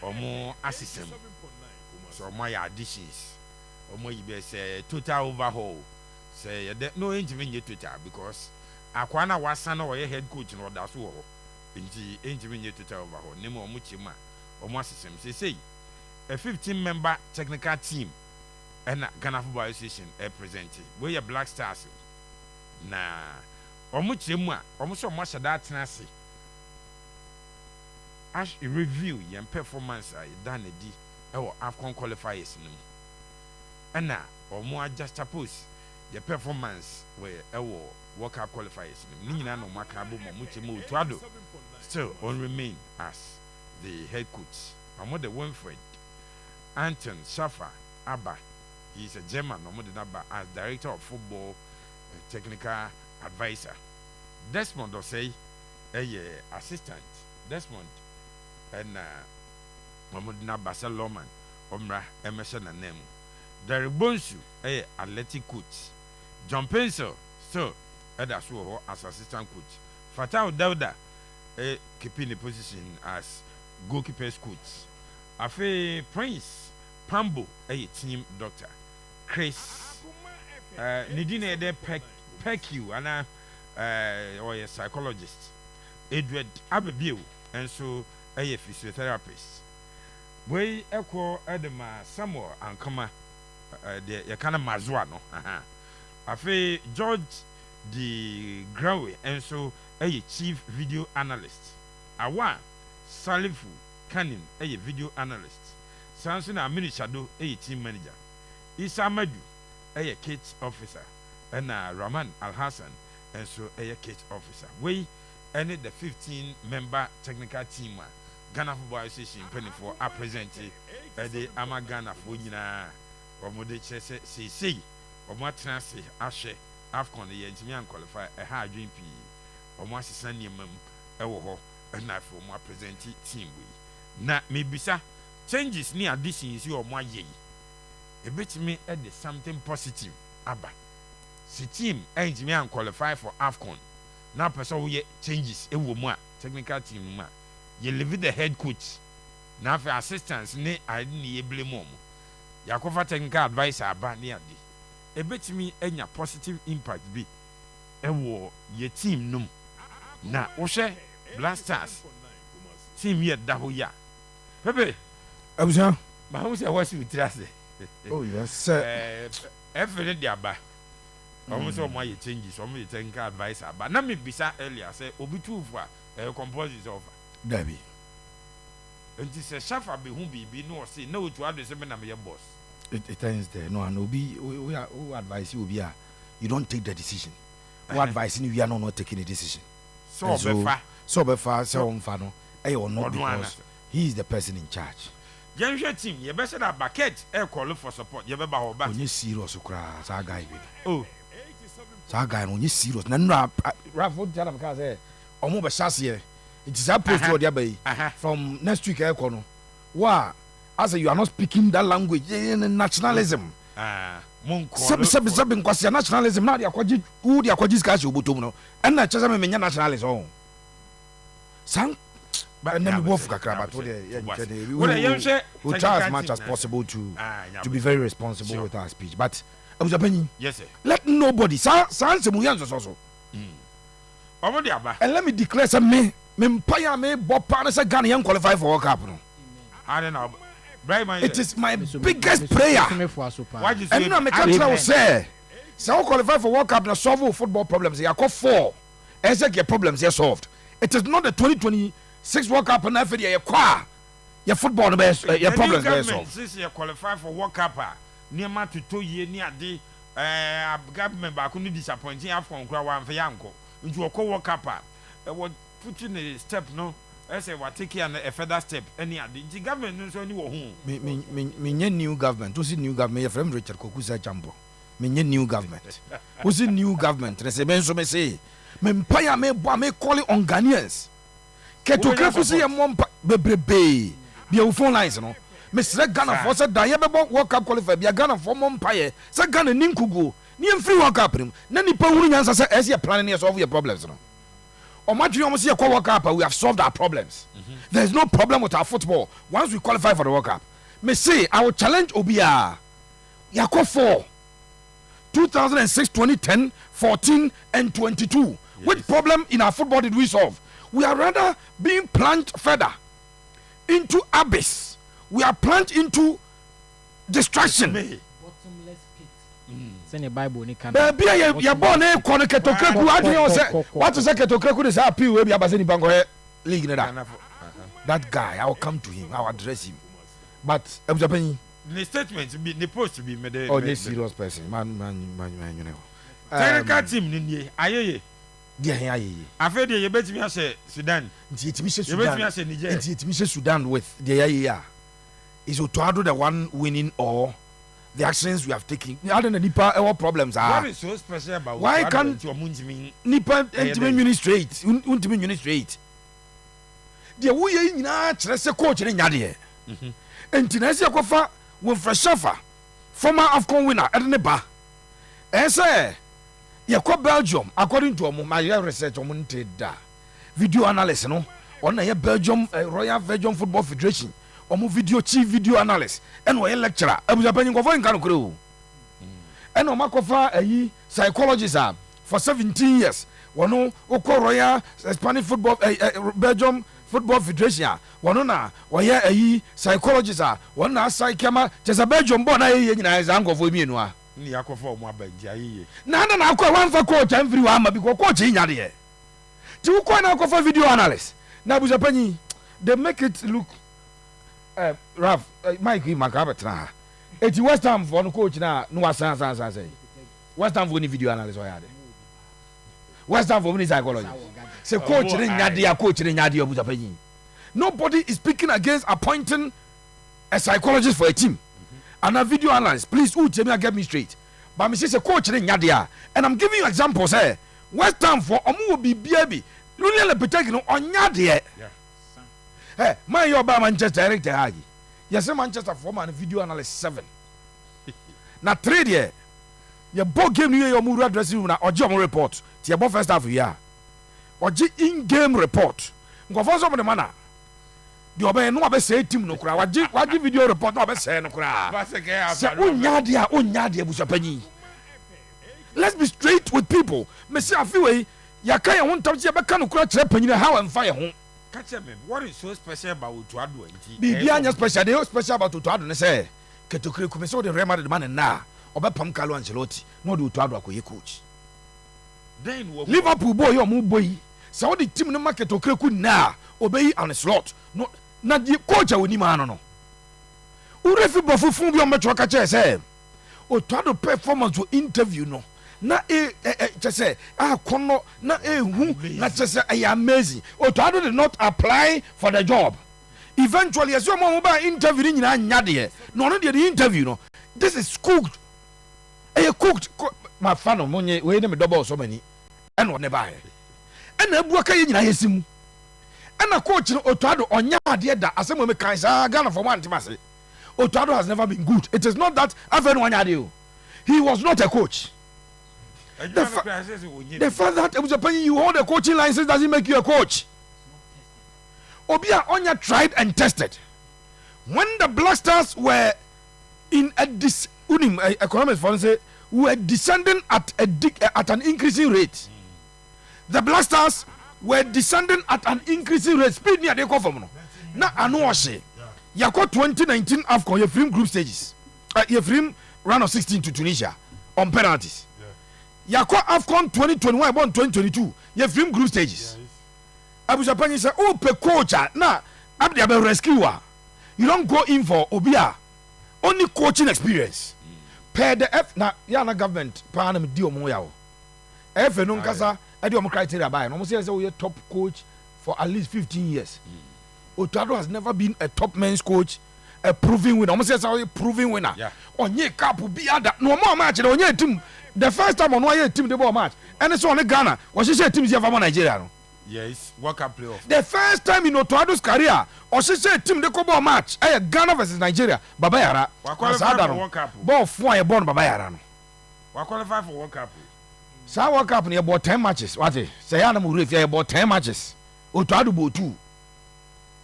omo assistem so omo ya additions omo yibe say total overhaul say no engine nye total because akwa na wasa na oye head coach no da so ho nti engine nye total overhaul nemo omo chima omo assistem say a 15-member technical team and Ghana Football Association represented we are Black Stars na omo chima omo so omo shada tenase as a review your performance done di AFCON qualifiers nim and omo adjust suppose your performance where World Cup qualifiers nim nyina no maka bo mo chima otuado still on remain as the head coach omo the Winfred Anton Shafa Abba. He is a German as director of football technical advisor. Desmond Osei assistant Desmond and Mamudina Barcelona Omra Emerson and Nemu. Derek Bonsu athletic coach. John Pencil still Edasuo as assistant coach. Fatah Dauda keeping the position as goalkeeper's coach. Afe Prince Pambo team doctor. Chris Nidine de Peku ana or a psychologist. Edward Abebiu and so a physiotherapist. We echo Edema Samuel and Kama the Yakana Mazuano. Afe George the Grawe and so a chief video analyst. Awa Salifu Kanin a video analyst. Samson Amini Shado a team manager. Isa Madu a kids officer. And Rahman Al Hassan and so a kids officer. We ended the 15-member technical team. Ghana Football Association 24 are presented at the Ama Ghana for Yina or Modece say or Matransi Ashe AFCON the Yentimian qualify a hard dream P or Massisanium Ewo and I for my presented team. Na maybe sir changes near additions you or my ye. A bit me add something positive. Abba. Si team Yentimian qualify for AFCON. Now person we changes a woman technical team ma. You leave the head coach. Now for assistance ne I didn't blame mom. Yakofa technical advisor aba near di. A bit me enya positive impact be. Ewo ye team num. Na oshe Blasters team ye daho ya. Pepe. Abuja. Ma hu se wasi utrase. Oh yes sir. Every day aba. Almost all my changes, some of the technical advisor. But now me bisa earlier say obi two for composite over. Debbie. And this a shafa be who be no say no to add the seven na me boss. It ends there. No, and obi we advise you be you don't take the decision. Who advise you are not taking the decision. So befa so umfa no. Or not because he is the person in charge. General team, you better that bucket call for support. You better hold back. When you serious okra, sa guy be. Oh. Sa guy no you serious. Na no Rafa tell am ka say omo be chance here. It is a post to the from next week no. Wa as you are not speaking that language nationalism. Sebi nkwasi nationalism na dia kwaji who dia kwaji ska che obotom no. And na chese me menya nationalism on. San but then we work kakra we try as much as possible to be very responsible with our speech. But yes sir. Let nobody and let me declare some me empire me bopa say Ghana young qualify for World Cup no. I don't know. It is my biggest prayer. Why you say? And now me can say we qualify for World Cup na solve football problems. You have 4. And say your problems are solved. It is not the 2026 World Cup and after your football your problems are solved. Since you qualify for World Cup, near ma to 2 years near the government back only disappointing AFCON crowd one for yanko. Into a World Cup, what putting a step no. I say what take a further step. Any the government knows only home. Me new government. Who's the new government? Your friend Richard Kokusa Jambo. Me new government. Who's the new government? And I say me say me empire me call it on Ghanaians. Keto Kokusa ya mompa bebrebe. Be your phone lines no. Me select Ghana for say dan ye be World Cup qualify. Be Ghana for mompa say Ghana ninkugo. Ni free World Cup nim. Na nipa wuru nyansa say ese planning solve your problems no. World Cup, we have solved our problems. There is no problem with our football once we qualify for the World Cup. Me say I will challenge Obia. Yako 4, 2006, 2010, 14, and 22. Yes. Which problem in our football did we solve? We are rather being plunged further into abyss. We are plunged into destruction. Bottomless pit. Send the Bible. Baby, you're born a Koneketokreku. What to say Ketokreku is happy? We are Basini Bango League. That guy, I will come to him, I will address him. But the statement be the post to be made. Oh, this serious person, man, you know. Technical team, Nindy, aye. Dear, I feel you bet me. I say Sudan. It's Mr. Sudan with the yeah. Is to the one winning or the actions we have taken. I don't know Nipa problems are. What is so special about why can't Nipa administrate? Administrate. The way in a coach in Yadia. And Tinesia Kofa will fresh offer. Former AFCON winner at Neba. And say, Yako Belgium, according to my research on video analyst, no, on a Belgium Royal Belgium Football Federation, or video chief video analyst, and we lecturer. I was a penny of one kind of crew. And Omakofa, a psychologist for 17 years. One Royal Spanish football Belgium Football Federation, one na waya a psychologist, one na psychema, just a Belgium born a uncle for me. No, Yako for my bed. Nana, I call one for coach and everyone because coaching Yadia. To quite for video analyst. Now, was a penny, they make it look rough. Mikey Macabatra. It's West Ham for no coach now. No, I say West Ham for any video analyst. West Ham for any psychologist. Say coach in Yadia, coach in Yadia Buzapani. Nobody is speaking against appointing a psychologist for a team. And a video analyst, please, tell me, get me straight. But me say coach in Yadia, and I'm giving you examples. West Ham for Omu be baby. Lunia le petagino on Yadia. Hey, my your Manchester director Hagi. Yes, Manchester former video analyst 7. Now 3 year. Your ball game you your Mura dressing room or job report. Your ball first half of year. Or in-game report. Go for some of the manner. The obey no be say team no kura. What video report no be say no kura. Onyadia busapani. Let's be straight with people. Me say afiwe ya kan ya won tam se be kan no kura kire panyina how and fire ho. Catch me. What is so special about Utuado? Bibia nya special. They special about Utuado ne say Ketokre ku me say the Real Madrid man na obepam Carlo Ancelotti no do Utuado akoye coach. Then Liverpool boy your mu boy. So the team no market Ketokre na obey on a slot. No na the coach woni ma no. Urefi bofufun bi o metro ka che say Utuado performance interview no. Na say kono na hu na say amazing. Otuado did not apply for the job. Eventually as your mom ba interview ni nyina nyade no no the interview no. This is cooked. Cooked my fan of money we na me double so many and no never. And abuaka ye nyina yesimu. And a coach no Otuado onya ade da asem me kan sa Ghana for one timase. Otuado has never been good. It is not that aven one ade. He was not a coach. The fact that it was a penny you hold a coaching license doesn't make you a coach. Obia Onya tried and tested. When the Black Stars were in economics for say were descending at an increasing rate. The Black Stars were descending at an increasing rate. Speed near the cover. Na anuashe. Yako 2019 AFCON your film group stages. Your film round of 16 to Tunisia on penalties. Yako AFCON 2021 born 2022 ye film group stages. Abu Japani say oh pe coach na abdi abe rescuer. You don't go in for obia only coaching experience. Per the F na yana government pa na me di omo ya o. F no nkasa e di omo criteria by no mo say we top coach for at least 15 years. Otuado has never been a top men's coach, a proving winner. Almost say a proving winner. Onye cap be other no more match onye team. The first time on one team the ball match, and it's only Ghana. Was she say team here from Nigeria? No? Yes, World Cup playoff. The first time in Otuado's career, or she say team the ball match, Ghana versus Nigeria. Baba Yara. Qualify for World Cup. Ball 4 born Baba Yara. Qualify for World Cup. saa World Cup no yɛbɔ 10 matches wate sɛ yɛ anam wurɛ fia yɛbɔ 10 matches Otuado bɔ 2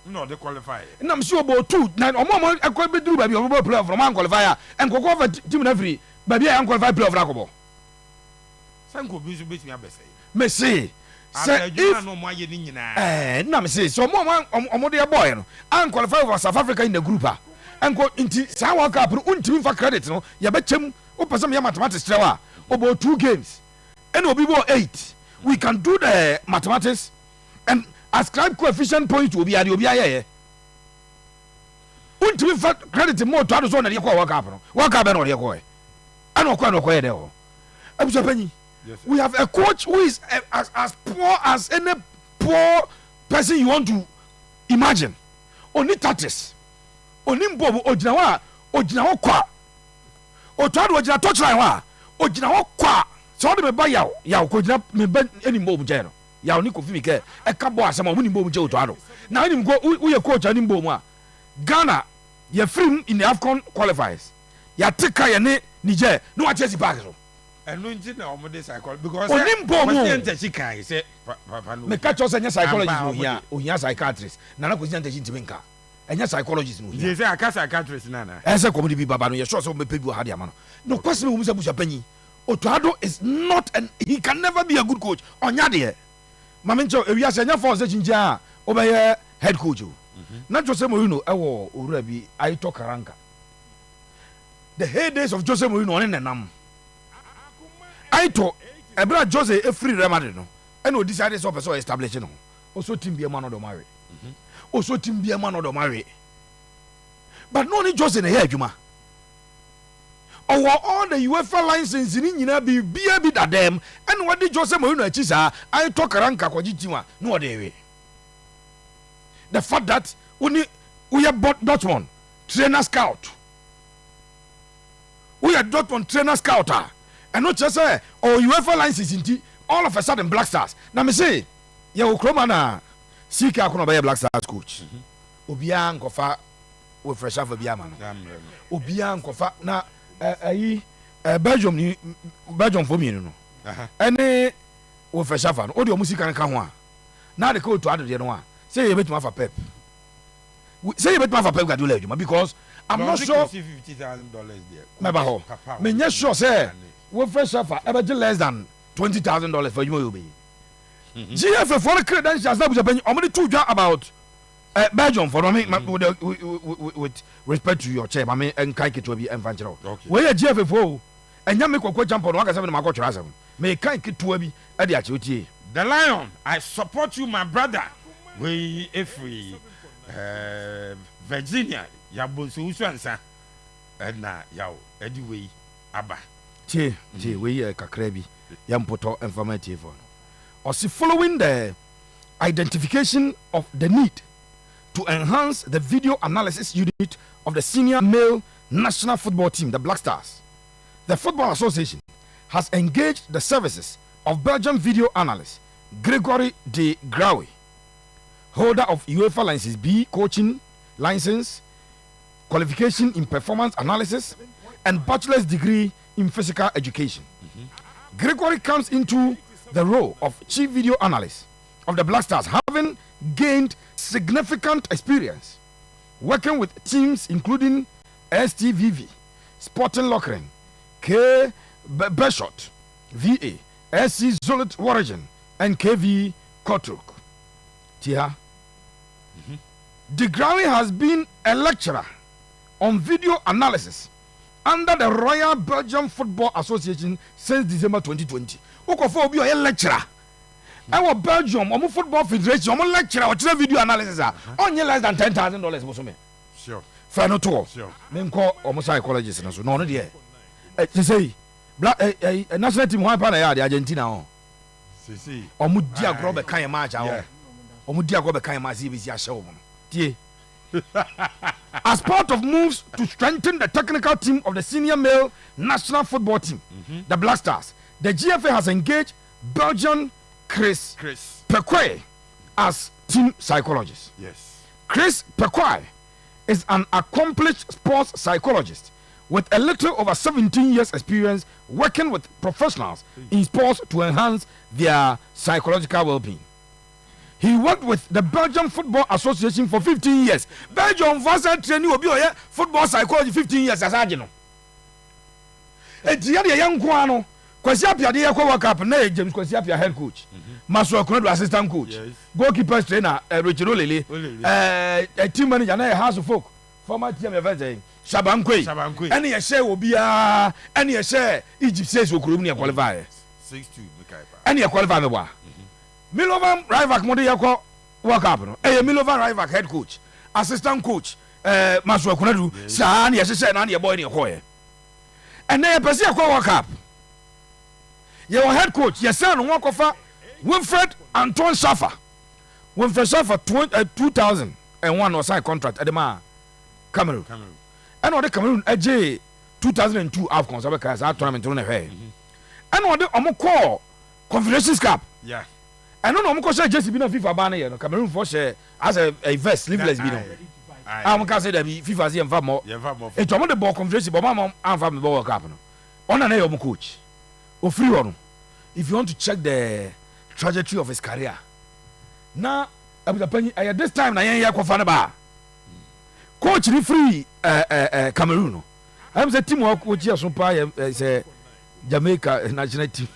no they qualify nam si ɔbɔ 2 na ɔmo ɛkɔ bɛduru baabi ɔbɛbɔ playoff no ɔmo qualify a nkɔkɔ fa team na firi baabi a qualify playoff na akɔbɔ sanko bi so betumi abɛsɛ me say sɛ if no mo ayɛ ni nyinaa nam say so ɔmo de ɛbɔɔ no an qualify for South Africa in the group a ɛnkɔ nti saa World Cup no untimi fa credit no yɛbɛkyɛm wopɛ sɛ meyɛ mathematics kyerɛ a ɔbɔ 2 games and obi bɔ 8 we can do the mathematics and ascribe coefficient point to obi ayɛ untimi fa credit mo to ado so na de kɔ World Cup no World Cup na ɔde kɔ ɛna ɔkɔ yɛ dɛ hɔ abusa panyi we have a coach who is as poor as any poor person you want to imagine oni tatis oni mbɔ ogyina hɔ a ogyina hɔ kɔ a Otuado ogyina touchline hɔ a ogyina hɔ kɔ a sɛ ɔde me ba yaw kɔgyina me ba anim bɔ mu kyɛn no yaw ne kofi mi kɛ ɛka bɔ asɛm a ɔmo nim bɔ mu kyɛ Otuado na anim ko woyɛ coach anim bɔ mu a Ghana yɛ free in the AFCON qualifiers yɛate ka yɛ ne Niger ne wate asi park so ɛno nti na ɔmo de psychology because onim bɔ mu ɔmo ntɛkyi kan sɛ papa no meka kyerɛ sɛ nyɛ psychologist no ohia psychiatrist nana kɔsi ntɛkyi ntimi nka ɛnyɛ psychologist no ohia sɛ aka psychiatrist nana ɛsɛ kɔmode bi baba no yɛsure sɛ wobɛpɛ bi wɔ ha de ama no no kwasɛm wɔ mu sɛ busa panyi Otuado is not and he can never be a good coach ɔnya deɛ ma menkyɛ ewiase ɛnyɛ fɔ sɛ kyinkyia a wobɛyɛ head coach o na Jose Mourinho ɛwɔ owura bi Aito Karanka the heydays of Jose Mourinho ɔne nenam Aito ɛberɛ Jose ɛfiri Real Madrid no ɛna ɔdi sɛ ade sɛ ɔpɛ sɛ ɔyɛ establish no ɔsɔ team bi ɛma no dɔmawe ɔsɔ team bi ɛma no dɔmawe but no ne Jose na ɛyɛ adwuma ɔwɔ all the UEFA license ni nyinaa biribiara bi dadam ɛna wɔde Jose Mourinho akyi saa Aito Karanka kɔgye team a na ɔde ɛwe the fact that woyɛ Dortmund trainer scout woyɛ Dortmund trainer scout a ɛno kyerɛ sɛ ɔwɔ UEFA license nti all of a sudden Black Stars na me say yɛwɔ kuroma na CK akɔnɔ ɔbɛyɛ Black Stars coach obiara nkɔfa wɔ fresh afa bi ama no obiara nkɔfa na ayi Belgium fo mienu no ɛne wɔ fresh afa no ɔde ɔmo sika nka ho a na de ka Otuado deɛ no a sɛ yɛbɛtumi afa Pep sɛ yɛbɛtumi afa Pep Guardiola adwuma because I'm not sure mɛba hɔ menyɛ sure sɛ wo fresh afa ɛbɛgye less than $20,000 for adwuma yɛ obɛyi GFA for the credentials na busa panyi ɔmo de to dwa about Belgium for me with respect to your chair mame nkai ketewa bi ɛmfa nkyerɛ wo yɛ GFA for ɛnya me kɔkɔ champion waka sɛ me ma akɔtwerɛ asɛm me kai ketewa bi ɛde akyerɛ tie the Lion I support you my brother we every Virginia yabonso usuansa na yaw edi we aba tie we kakra bi yampoto informative for no following the identification of the need to enhance the video analysis unit of the senior male national football team the Black Stars, the Football Association has engaged the services of Belgian video analyst Gregory de Grawe, holder of UEFA license B coaching license, qualification in performance analysis and bachelor's degree in physical education. Gregory comes into the role of chief video analyst of the Black Stars, having gained significant experience working with teams including STVV, Sporting Lokeren, K Beshot, VA, SC Zulit Waregem, and KV Kotruk. Tia. De Grawe has been a lecturer on video analysis under the Royal Belgian Football Association since December 2020. Okofo obi a lecturer. Our Belgium, omo Football Federation, omo lecturer o tire video analysis a only less than $10,000 boso me. Sure. Fair no to. Sure. Me nko omo psychologist na so no dey. Say black national team one pa na ya Argentina on. See. Omo di agro be kan match a. Omo di agro be kan match e be si a hye wo. Tie. As part of moves to strengthen the technical team of the senior male national football team, the Black Stars, the GFA has engaged Belgian Chris Pequoy as team psychologist. Yes. Chris Pequoy is an accomplished sports psychologist with a little over 17 years experience working with professionals in sports to enhance their psychological well-being. He worked with the Belgian Football Association for 15 years. Belgium first training obi oye football psychology 15 years as ageno. Enti ya de yankwa no Kwasi Apia de yakwa World Cup na James Kwasi Apia head coach. Maso Akunadu assistant coach. Goalkeeper trainer Richard Olele. Team manager na House of Folk. Former team event Shabankwe. Any ye share obi a any ye share Egypt says okurum ne qualify. 6-2 Mikaipa. Any qualify me wa. Milovan Rivak mo de yakwa World Cup no. Milovan Rivak head coach, assistant coach Maso Akunadu sa na ye share na ye boy ne koye. And then person yakwa World Cup. Your head coach, your son, Wakofa, Wilfred Antoine Schaffer. Wilfred Schaffer, 2001 or sign contract at the Cameroon. And on the Cameroon, AJ 2002 AFCON, because our tournament on the way. And on the Omoko Confederations Cup. Yeah. And on Omoko say just been a FIFA banner, Cameroon for share as a vest, sleeveless. I'm going to say that FIFA and Famo. It's on the ball Confederation, but my mom and family ball cup. On an Omoko coach. Or free one. If you want to check the trajectory of his career. Now, at this time, I am Kofanaba. Coach the free Cameroon. I'm the team work with you, say Jamaica national team.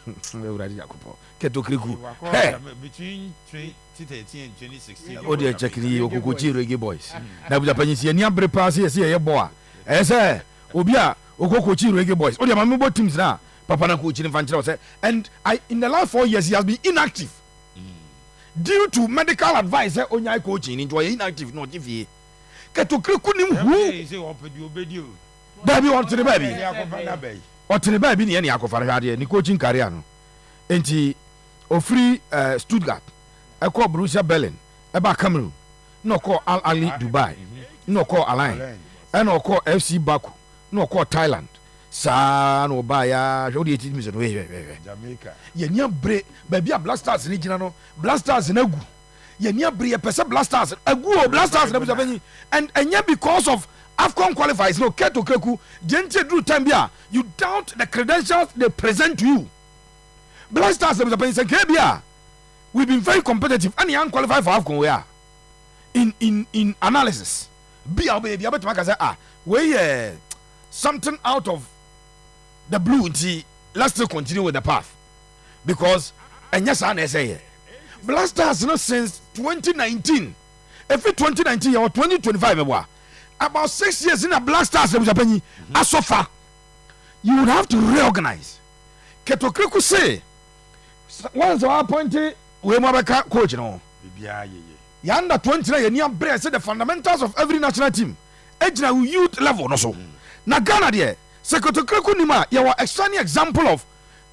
Between 2013 and 2016. Oh, dear, check the Okuchi Reggae Boys. Now, with the Penny, Niambre Pass, yes, a boy. I say, Obia, Okuchi Reggae Boys. Oh, my member teams now. Papa na coach in Fanchino said, and in the last 4 years he has been inactive due to medical advice. Onya coaching into inactive, not if he get to Krikunim who baby or to the baby or to the baby in any Akofaradia, the coaching career. And he free Stuttgart, I call Borussia Berlin, about Cameroon, no call Al Ali Dubai, no call Align, and no call FC Baku, no call Thailand. Sa no baya jodi eti mi so we Jamaica ye nia bre baby a blasters ni gina no blasters na gu ye nia bre ye pese blasters agu o blasters na bi and enya because of AFCON qualifiers no keto keku gente do time bia you doubt the credentials they present to you. Blasters na bi say bia we've been very competitive and you qualify for AFCON we are in analysis bia baby abetuma ka say we something out of the blue. Let's still continue with the path because and yes I say Blasters not since 2019. If it 2019 or 2025 about 6 years in a Blasters as so far you would have to reorganize. Ketokriku say once I appointed we mabeka coach no ya under 20 na ye breast the fundamentals of every national team ejina youth level no so na Ghana there Secretary Nima, you are a shining example of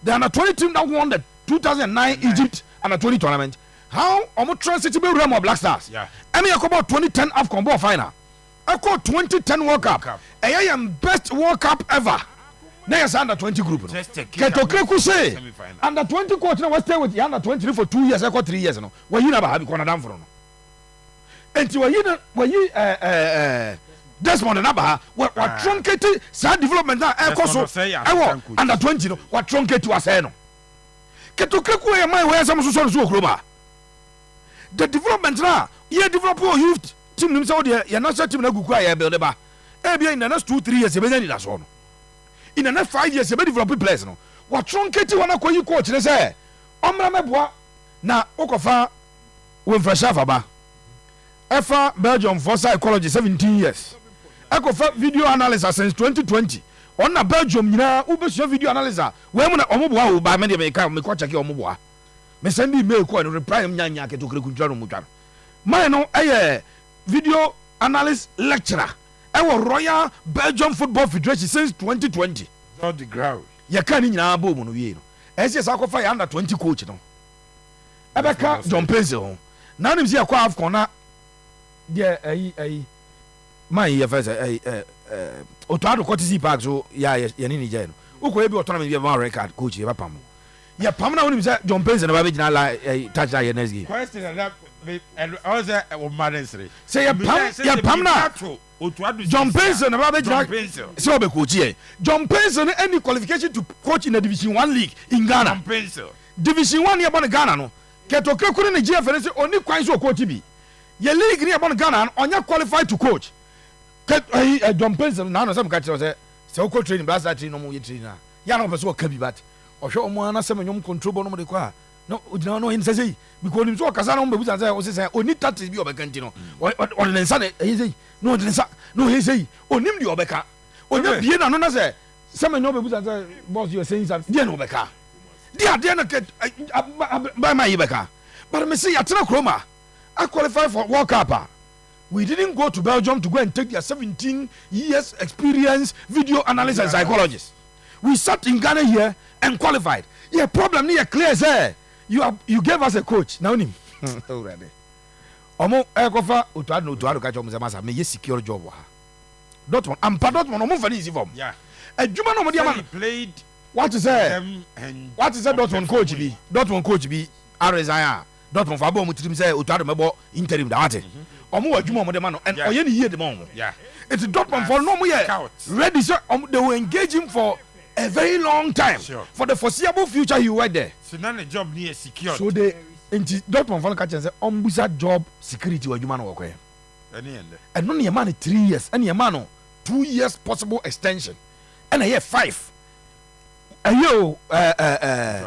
the under 20 team that won the 2009 Egypt under 20 tournament. How almost transitable realm of Black Stars. Yeah. I mean, I call about 2010 AFCON ball final. I call 2010 World Cup. I am best World Cup ever. Now it's under 20 group. Ketokreku say under 20 coach now stay with the under 23 for 2 years. I got 3 years now. Where you never have gone down for no. And to where you Desmond and Abba were truncated sad development now. Under 20 no what truncated to us no. Ketokreku e my where some so global. The development now you develop your youth team themselves there your national team na gugu ya build ba. In the next 2-3 years you be need that one. In the next 5 years you be develop players no. What truncated one akoyi coach they say omra meboa na okofa we fresh ba. Efa Belgium for psychology 17 years. Ekofa video analysis since 2020. On na Belgium nyina ubesua video analysis. We mu na omoboa wo ba me de me ka me ko check omoboa. Me send email ko no reply nyanya ketokere kuntwa no mutwa. Man no video analyst lecturer. Royal Belgium Football Federation since 2020. Not the ground. Ya kan nyina ba mu no wie no. SS akofa ya under 20 coach no. Ebeka John Pencil. Na nim si akwa AFCON na de my first Otoado Courtesy Park so ya ni je no. Uko ebi otono me bi ba record coach e ba pam. Ya pam na woni bi say John Pencil na ba be gina la touch that next game. Question I was a madness. Say a pam na. John Benson about the so be coach here. John Benson any qualification to coach in the Division 1 league in Ghana. John Benson. Division 1 here about Ghana no. Ketoke kuru ni GFN say only kwan so coach bi. Ye league ni about Ghana onya qualified to coach. John Benson na no some catch say coach training blast that training no mo ye training na. Ya no person ka bi but. Ohwe omo ana sem nyom control bo no mo de kwa. No ojina no hin say because him so kasa no be busa say o say oni tactics bi obeka no. O de nsa na say no de nsa no he say onim de obeka. Onya bie na no na say sem nyom be busa say boss you saying something dey no obeka. Dey na by my ibeka. But me say atena kroma. I qualify for World Cup. We didn't go to Belgium to go and take their 17 years experience video analyst and psychologist. We sat in Ghana here and qualified. Yeah, problem ni clear say you gave us a coach. Now him. Already. Omo ekofa otuado ka chomo masa me ye secure job wa. Dortmund am pa Dortmund omo fa easy form. Yeah. Adwuma no mo dia man played what is Dortmund coach bi? Dortmund coach bi Arizaya. Dortmund fa bo mo tirim say otuado mebo interim da wate. Omo adwuma mo de man no and oye ni ye de man. Yeah. It's Dortmund for no mo ye ready so they will engage him for a very long time. Sure. For the foreseeable future he work there. So now the job near secure. So they Dortmund for catch and say ombusa job security wa adwuma no wo kwe. Any end. And no man 3 years and your man 2 years possible extension. And a year 5. Ayo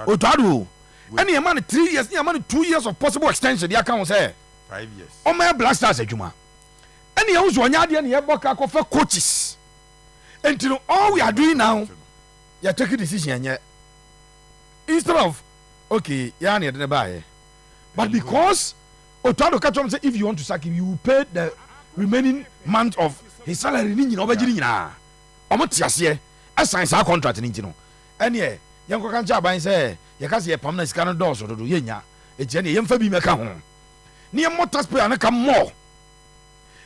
Otuado. And your man 3 years, your man 2 years of possible extension. The account say 5 years. O my blasters adwuma. And you also anya de na boka ko for coaches. Until all we are doing now, you take a decision yet. Instead of okay, yeah, near buy. But because Otuado catch him say if you want to sack him, you will pay the remaining month of his salary ni nyina obagiri nyina. Omo tiase e sign sa contract ni no. Ene ye nko kan cha ban say ye ka se ye pam na sika no dose dodo ye nya. E je ne ye mfa bi meka ho. Ni ye motor pay na ka more.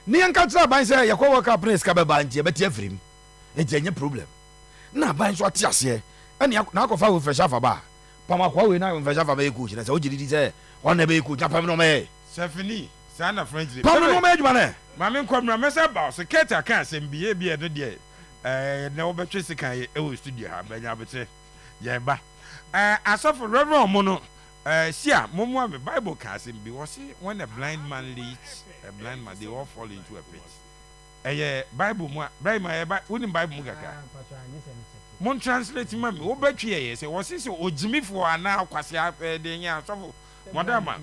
Ni en ka cha ban say ye ko work up na sika be ba ntie be tie frim. E je nya problem. Na ban so atiase ene na akofa wo fresh afa ba. Pam akwa we na fresh afa ba e coach na say o jiri di say on na be coach pam no me. Sefini sana friendly. Pam no me adwuma ne. Mame nkwamra mesa ba so keta kan sembiye bia no de na obetwe sika e wo studio ha banya bete ye ba asofo reverend mo no sia momo me bible kan sembi wo say when a blind man leads a blind man they all fall into a pit bible mo woni bible mo kaka mon translate mami wo betwe ye say wo say ojimifo ana akwase de nya asofo madama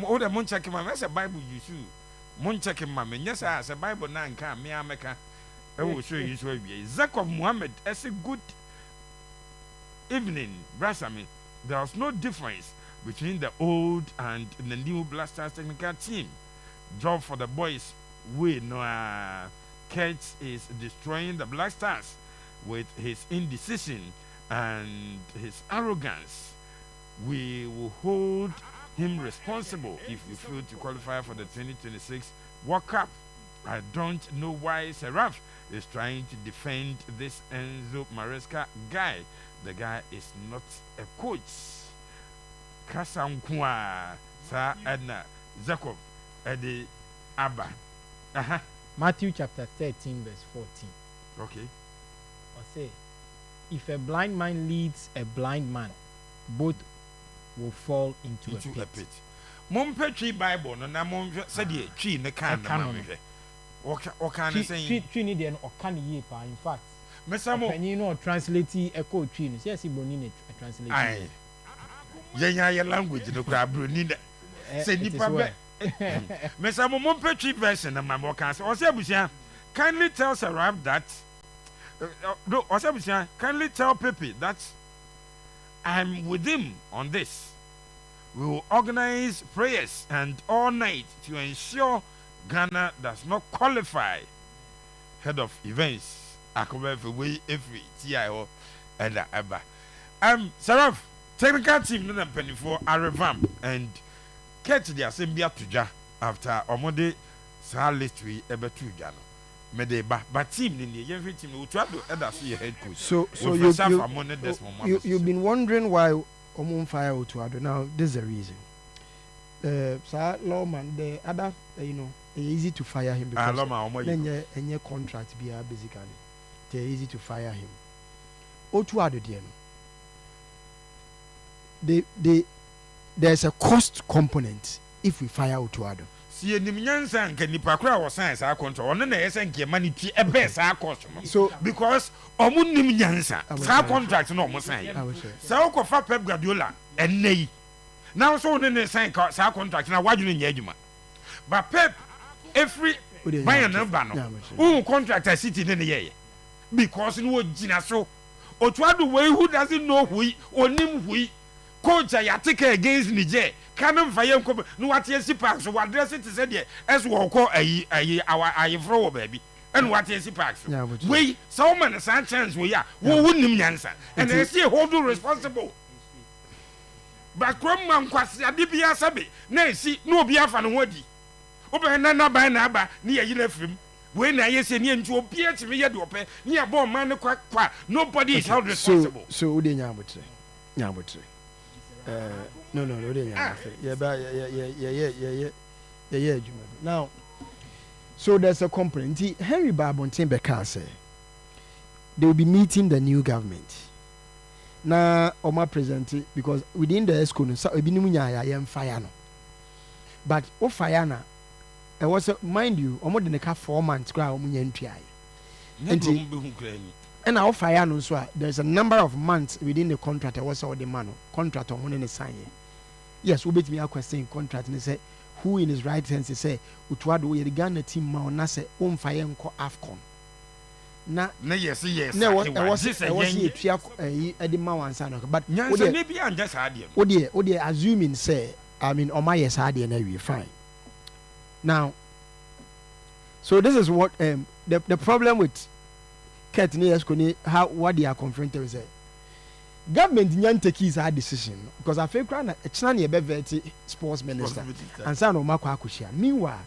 wo de mon check mami say bible you should mon check mami nya say bible na nka me ameka e wo show you so wie Zakov Muhammad as a good evening brasami. There's no difference between the old and the new Blasters technical team. Job for the boys we know Kurt is destroying the Blasters with his indecision and his arrogance. We will hold him responsible if we fail to qualify for the 2026 World Cup. I don't know why Seraph is trying to defend this Enzo Maresca guy. The guy is not a coach. Kasankwa Sa Edna Zakov Edi Abba. Matthew chapter 13 verse 14. Okay. Or say, if a blind man leads a blind man, both will fall into a pit. Mumpe tree Bible no na mum said ye tree ne kan na mamwe. O kan say tree ni de no kan ye pa in fact. Mesamo penny no translate echo tree no say broni translate. Ai. Yenya ye language no kra broni na. Say nipa be. Mesamo mumpe tree version na mam o kan say o say abusia kindly tell Sarab that no o say abusia kindly tell Pepe that I'm with him on this. We will organize prayers and all night to ensure Ghana does not qualify. Head of events, Akobe Feway every TIO and Abba. Saraf, technical team no penny for a revamp and catch the assembly to after Omode Sir list we ever to Ghana. Medeba, but team in the every team will try to add us head coach. So you've been wondering why Fire Otuado. Now, this is the reason. lawman, the other, easy to fire him because any contract be basically. They're easy to fire him. Otu ado there's a cost component if we fire Otuado. See, Nyansa and Kenipakra was science our control, and then I send money to a best our customer. So, because Omunim Nyansa, our contract no more sign. So, for Pep Guardiola and Nay. Now, so then they sign our contract, now why do you need But Pep, every buy an urbano, who contract a city in the year. Because no Gina so, Otuado way who doesn't know who or name we. Coach I take against Niger. Canon fire no what yes park so what dress it said there as we call our flow baby and what yes parks we so many chance we are who wouldn't answer and they see hold you responsible but from man kwasi adibia sabe na si no bia fa no wadi obe na ba na ba ni ye na frim we na yes ni ntu obi a timi ye de ope ni abo man ne kwa nobody is held responsible so we dey nyabotre no, yeah. Now, so there's a complaint. Henry Barbontin Becker said they will be meeting the new government. Now, Oma presented because within the ESCO, so I am fire no. But o fire na, it was mind you, almost than 4 months. And our fire no so there's a number of months within the contract. I was all the man contract on one sign. Yes, we bet me a question contract and say who in his right hands say Utuado we the Ghana team ma na say fire nko AFCON. Na yes. No, I was the man one sign but maybe I'm just hard. What assuming say I mean on my yes hard and we fine. Now so this is what the problem with how what they are confronted with government didn't take his hard decision because I feel crying it's not a very sports minister and son of Makwakushia. Meanwhile,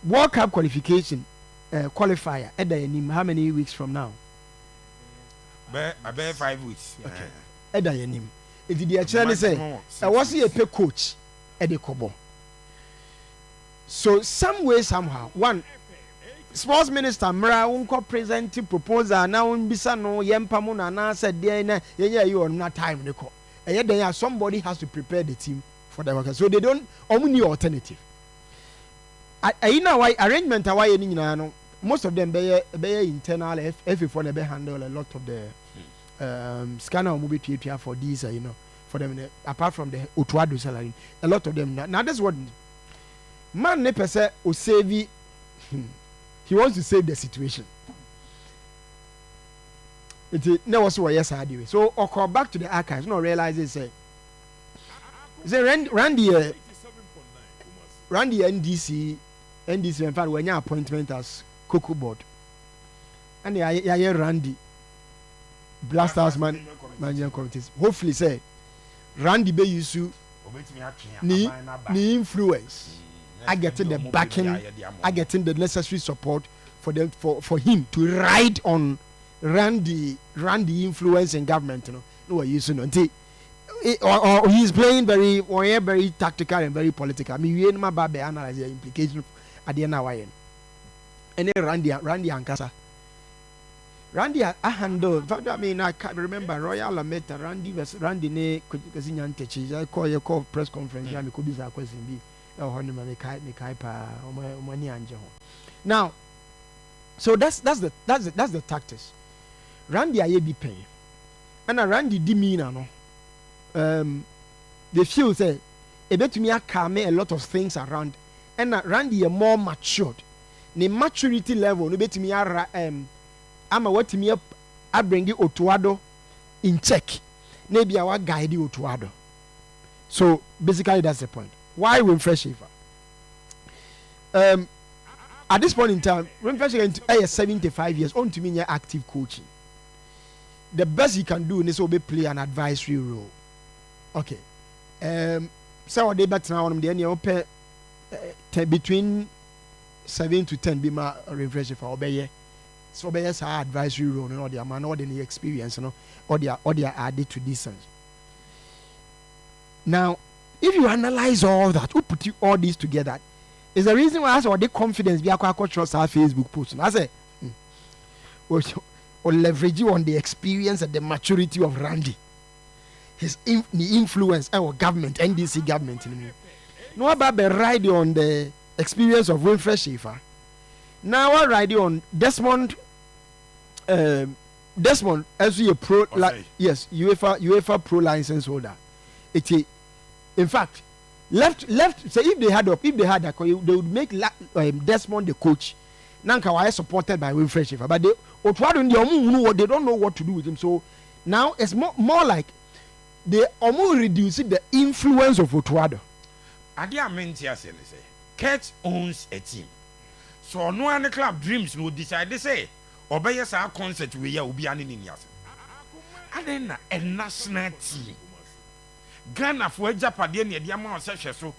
World Cup qualification qualifier at the name how many weeks from now? About 5 weeks. Okay. At the name. If the actually say I was a pay coach at the Kobo. So some way somehow one sports minister mra unko presenting proposal na unbisa no yempa mu na said there na you on that time ne ko then somebody has to prepare the team for the work so they don't only alternative why arrangement why ni nyina no most of them be internal if for them handle a lot of the scanner mobile tuatua for these for them apart from the Otuado salary a lot of them now that's what man ne pese o save he wants to save the situation. It never was yes anyway. So I'll call back to the archives. No realize it say Randy NDC in fact when your appointment as Cocoa Board. And yeah Randy Blasters management committees. Hopefully say Randy be used to ni influence. I getting the backing, I getting the necessary support for them for him to ride on Randy influence in government. No, or he's playing very tactical and very political. I mean, we ain't about analyze the implication at the end of the and then Randy and Kasa. Randy I handle. I mean, I can't remember Royal Lametta. Randy ne Kazinyan Techi. I call press conference. I could be a question. Now, so that's the tactics. Randy aye be pay, and Randy demeanor no. They feel say a bit me calm a lot of things around, and Randy a more matured. The maturity level no bit me I'm a what me up. I bring you Otuado in check. Maybe I will guide you Otuado. So basically that's the point. Why Winfrey Schaefer? At this point in time, Winfrey Schaefer is 75 years on to me active coaching. The best he can do is to play an advisory role. Okay. So they better now on the end between 7 to 10 be my Winfrey Schaefer obey. So obey our advisory role and all their man or the experience, or they are added to this. Now if you analyze all that, who put all this together, is the reason why I saw the confidence be a trust our Facebook post. And I say, or leverage on the experience and the maturity of Randy, the influence our government, NDC government. No about the ride on the experience of Winfred Schaefer. Now I ride on Desmond. Desmond, as a pro, yes, UEFA pro license holder. In fact, left. Say if they had that, they would make Desmond the coach. Nanka was supported by Winfred Schaefer, but they don't know what to do with him. So now it's more like they almost reducing the influence of Otuado. Adia mentia say, Kurt owns a team. So no one club dreams will decide to say, obey us our concert we will be an in yes. And then a national team. Ghana for Japan, the amount of sessions so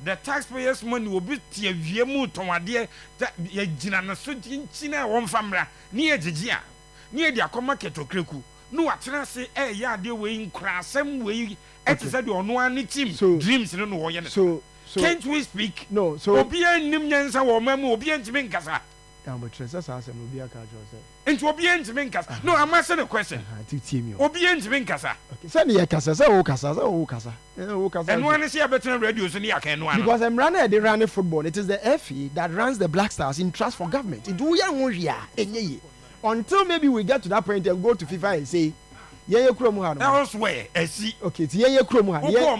the taxpayers' money will be to Viemu Tomadia that Jinana Sutin China one family near Jia, near the Akomaketo Kreku. No, I try to say, yeah, they were in crass, some way, as said, on one team, so dreams, no one. So, can't we speak? No, so Obia Nimans or Memo Obien to Minkasa. But Tressa will be a culture. And to Obien to Minkasa. No, I'm asking a question. Obien to Minkasa. Send me a Casa, Casa. And one is here better radios in the Akan. Because I'm running the running football. It is the FE that runs the Black Stars in trust for government. It do until maybe we get to that point and go to FIFA and say, yeah, Kromuhan. Elsewhere, I see. Okay, yeah, Kromuhan. Yeah,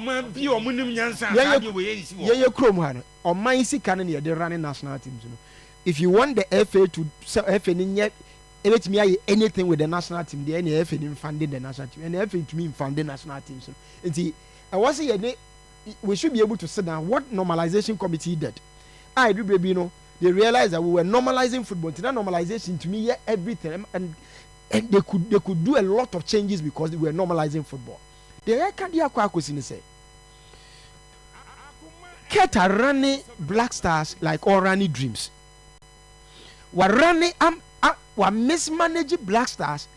Kromuhan. Or my see canon here, the running national teams. If you want the FA to FA yet, anything with the national team, the NFA in funding the national team, and the FA to me funding national teams. And see, I was saying we should be able to sit down what normalization committee did. I do, baby, they realized that we were normalizing football. To that normalization, to me, everything, and they could do a lot of changes because they were normalizing football. The can't say, Keta running Black Stars like all running Dreams. We're running, we're mismanaging Black Stars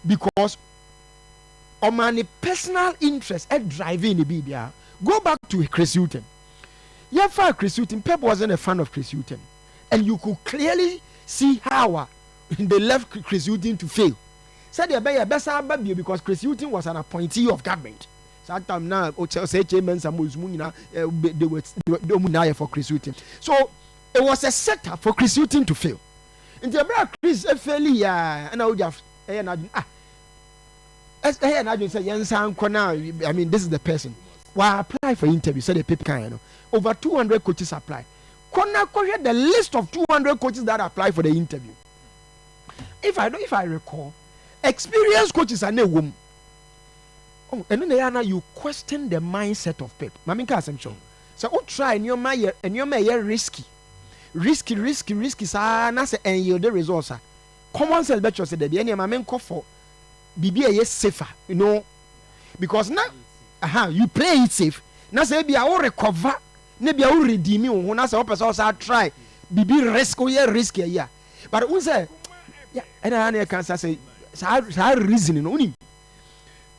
because of my personal interest at driving the BBR. Go back to Chris Hutton. Yeah, for Chris Hutton, Pep wasn't a fan of Chris Hutton. And you could clearly see how they left Chris Hutton to fail. Said they be a best because Chris Hutton was an appointee of government. So now, say chairman they were for Chris Hutton. So it was a setup for Chris Hutton to fail. And the brother Chris fairly and I would have I mean, this is the person. Why apply for interview? Said the paper can over 200 coaches apply. The list of 200 coaches that apply for the interview. If I recall, experienced coaches are no woman. Oh, and then you question the mindset of Pep. Mami Kasem show. So try and your may risky. Sa na say and yield the results. Common sense bet you say the any mamen call for BBA safer, because now you play it safe. Now say be I will recover. Maybe I will redeem you. When I say also try, be risky yeah. But we say, yeah, and I can say, reasoning only.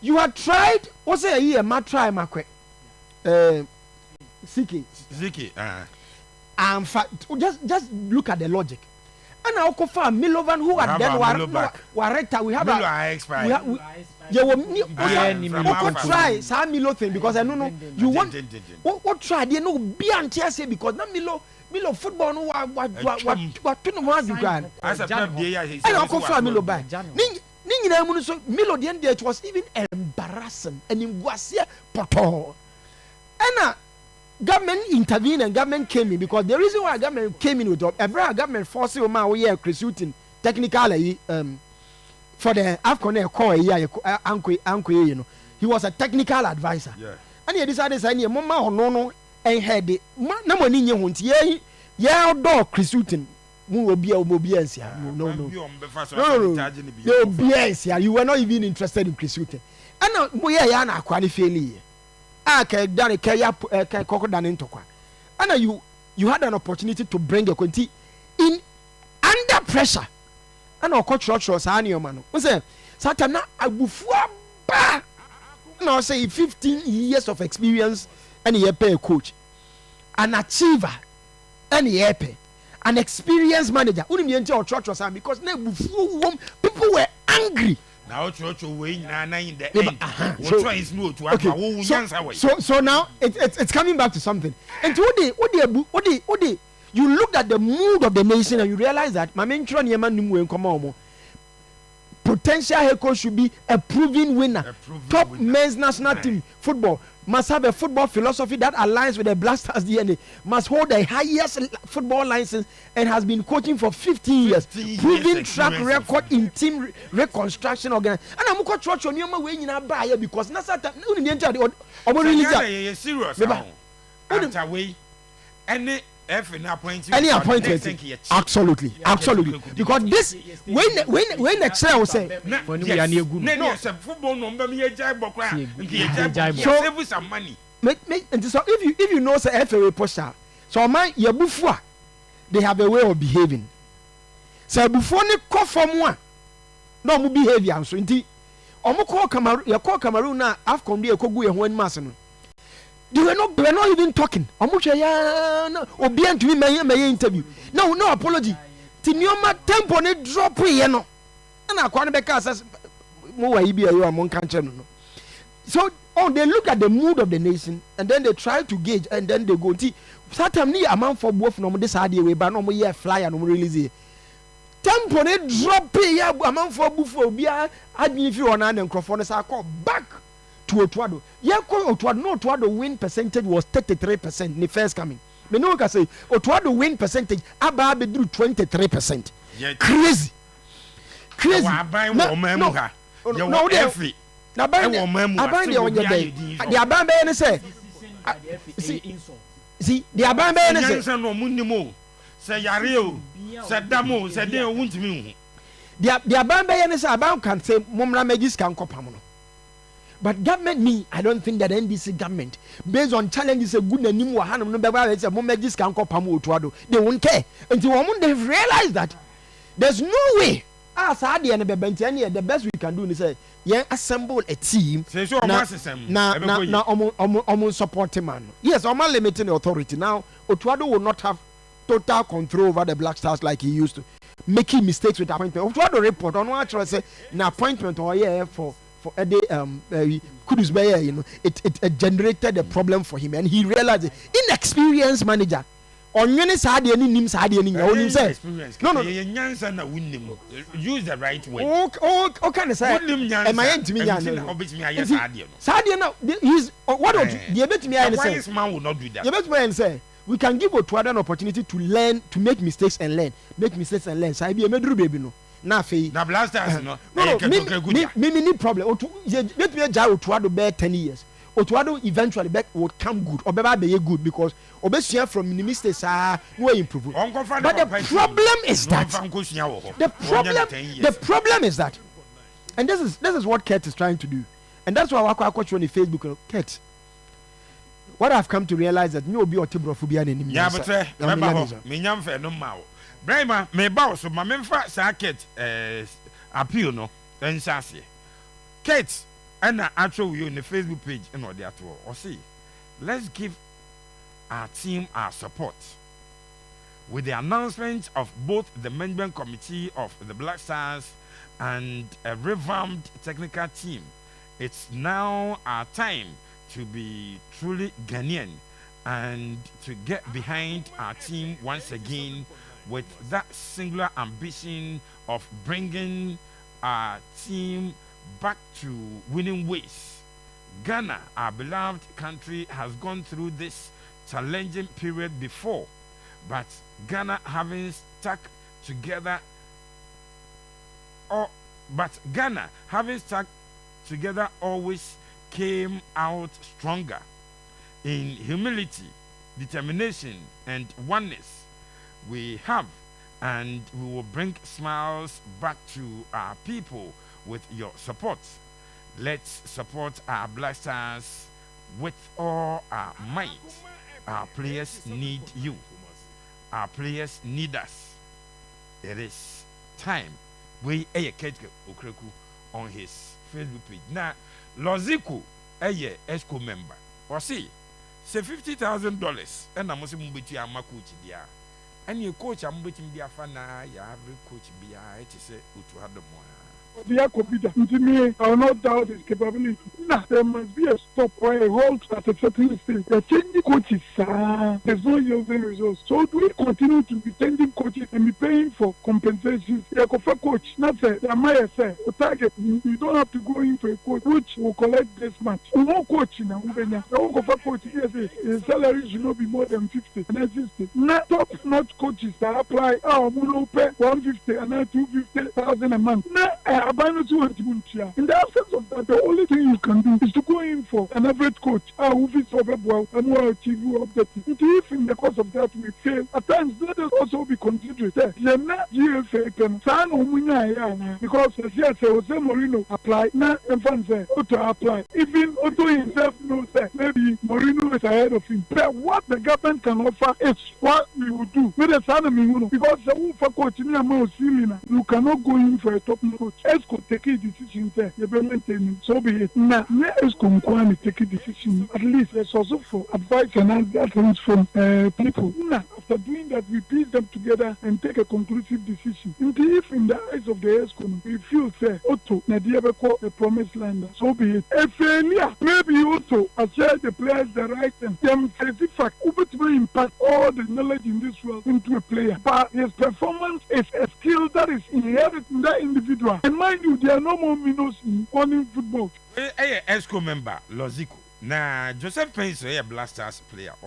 You have tried. What's a year? Ma try ma quick. Ziki. Just look at the logic. And I'll go for Milovan who are then we have try some Milo thing because I don't know you want what try they know be anti because not Milo football no what to know you can and I'll go for Milo back Milo the end it was even embarrassing and in Guasia Poto and government intervened and government came in because the reason why government came in with a government forcing my way recruiting technically for the AFCON call he was a technical advisor. Yeah. And he decided to say mama or no and had the no money in your yeah outdoor recruiting no you were not even interested in recruiting and now we are qualified. And you had an opportunity to bring your country in under pressure. And our coach was an man. We say, Satana Abufua. Now say 15 years of experience ɛne yɛpɛ a coach, an achiever ɛne yɛpɛ, an experienced manager. Unim yɛnti ɔtrɔtrɔ saa because na ebufuo wɔm, people were angry. Now trɔtrɔ wei nyinaa na in the Yeah, end but, wo so- choice no to aka wo nyansa wei. So now it's coming back to something. And what you looked at the mood of the nation and you realize that my main potential head coach should be a proven winner. A proven Top winner. men's national team football must have a football philosophy that aligns with the Black Stars DNA. Must hold the highest football license and has been coaching for 15 years. 15 years Proven track experience record in in team reconstruction organization. And I'm going to try to new way in buy because na sata uni the entire release Ghana yɛ serious Meba. ahụ. After wei ɛne ɛfɛ na appointment. any for the appointment next thing yɛ cheap. absolutely because this when the chair will say Na When we yes, are near good. na No. ne sɛ football no mbɛ mi yɛ gya bɔ kora See, nti yeah, yɛ gya gya bɔ. bɔ So- save some money. make so if you know say FA posture so man yabufu a they have a way of behaving say before ni kɔ fam a na ɔmo behavior nso nti ɔmo kɔ Cameroon na AFCON de ekogu yɛ ho anim ase no they were not even talking ɔmo hwɛ ya na obi antumi mɛyɛ interview no apology ti nneɛma tempo ne drop yɛ no ɛna akwa no bɛka asɛ mo wa yi bi ayo a mo nka nkyɛn no so they look at the mood of the nation and then they try to gauge and then they go nti satam ni amanfo buof na ɔmo de saa adeɛ wei ba na ɔmo yɛ flyer na ɔmo release yɛ tempo ne drop yɛ amanfo abufu obi a adwene fi hɔ na ne nkurɔfoɔ no saa kɔ back to Otuado yɛkɔ Otuado na Otuado win percentage was 33% in the first coming me no ka say Otuado win percentage aba abɛduru 23%. Yɛ- Crazy Yɛwɔ aban wɔ ɔman mu ha. Yɛwɔ ɛfi. na ban ɛwɔ ɔman mu aban ase deɛ wɔ ɔnyɛ bi ayɛ bɛn din deɛ aban bɛyɛ ne sɛ see deɛ aban bɛyɛ ne sɛ nyansa no ɔmo nim o sɛ yare o sɛ dam o sɛ den o wuntumi nhu. deɛ aban bɛyɛ ne sɛ aban kan sɛ mommra mɛgye sika nkɔpam no but government me I don't think that NDC government based on challenges egu n'anim wɔ hanom no bɛba ayɛ sɛ mommɛgye sika nkɔpam Otuado they won't care nti wɔn they realize that there's no way saa adeɛ no bɛbɛ nti ɛne the best we can do ni sɛ yɛn assemble a team Sɛ so ɔmo na asesɛm na ɛbɛkɔ na yi. ɔmo support man no yes ɔmo limiting the authority now Otuado will not have total control over the Black Stars like he used to making mistakes with appointment Otuado report ɔno akyerɛ sɛ na appointment ɔyɛ for ɛde Kudus bɛyɛ you know it generated a problem for him and he realized it. Inexperienced manager ɔnwene saa adeɛ ni nim saa adeɛ ni nya onim sɛ Experience. no Yɛ nyansa na wunim. Use the right word. o kind of say Wunim nyansa. ɛma yɛ ntumi nya ɛnti na no ɔbɛtumi ayɛ saa adeɛ no. saa adeɛ na he's what Eh. deɛ ebetumi ayɛ A ne sɛ wise man will not do that. yɛbɛtumi ayɛ ne sɛ we can give Otuado an opportunity to learn to make mistakes and learn saa bi emeduru baby no na afei Na blasters no. no ɛyɛ kɛtɔkɛ gu dia. me ni problem yɛbɛtumi agya Otuado bɛyɛ 10 years Otuado eventually will come good ɔbɛba abɛyɛ good because ɔbɛsua from ne mistakes saa na wɔyɛ improve Ɔnkɔfa ne but the papa ti. problem is Na that ɔmfa nkɔsua wɔ hɔ. the Ɔnyɛ 10 years. the problem is that and this is what Kurt is trying to do and that's why wakɔ akɔtwerɛ on Facebook Kurt what I've come to realize that nye obi ɔte borɔfo bi anim Yabotrɛ mɛba hɔ menya mfɛ no ma wo. Brɛma meba wo so ma memfa saa Kate appeal no nhyɛ aseɛ. Kate ɛna atwerɛ wo yi ne Facebook page ɛna ɔde ato hɔ. Ɔse let's give our team our support. With the announcement of both the management committee of the Black Stars and a revamped technical team, it's now our time to be truly Ghanaian and to get behind our team once again with that singular ambition of bringing our team back to winning ways. Ghana, our beloved country, has gone through this challenging period before, but Ghana having stuck together always came out stronger in humility, determination, and oneness. We have and we will bring smiles back to our people with your support. Let's support our Black Stars with all our might. Our players need you. Our players need us. It is time. We Kate Okreku on his Facebook page. Now, Loziku, a ESCO member, or see, say $50,000 and I'm also moving ama coach dia. And your coach I'm waiting dia fana ya every coach be it is to have the more. The Akobida, I will not doubt his capability. Nah, there must be a stop or a hold at a certain stage. The changing coaches, there's no yielding results. So do we continue to be changing coaches and be paying for compensations? The coach, not say, the Maya say, the target, you don't have to go in for a coach which will collect this much. No coach now, the coach, yes, his salary should not be more than 50 and that's 60. Not top-notch coaches that apply, we'll pay 150 and then 250,000 a month. In the absence of that, the only thing you can do is to go in for an average coach who fits over well and will achieve your objective. If in the course of that we fail, at times let us also be considerate. You're not GFA can sign because as yes, Jose Mourinho apply, not and say Otto apply. Even Otto himself knows that maybe Mourinho is ahead of him. But what the government can offer is what we will do with the son of Mourinho because the coach in the you cannot go in for a top coach. Esco take a decision there, you be maintaining. So be it. Now, Esco Mkwani take a decision. At least there's also for advice and guidance from people. Now, after doing that, we piece them together and take a conclusive decision. If in the eyes of the Esco, we feel fair, Otto, Nadiabeko, the promised land. So be it. A failure, maybe Otto, as share the players the right and them specific, which will impact all the knowledge in this world into a player. But his performance is a skill that is inherent in that individual. And mind you, there are no more minnows in running football. Esco member, Lozico. Na Joseph Pence, a Blasters player.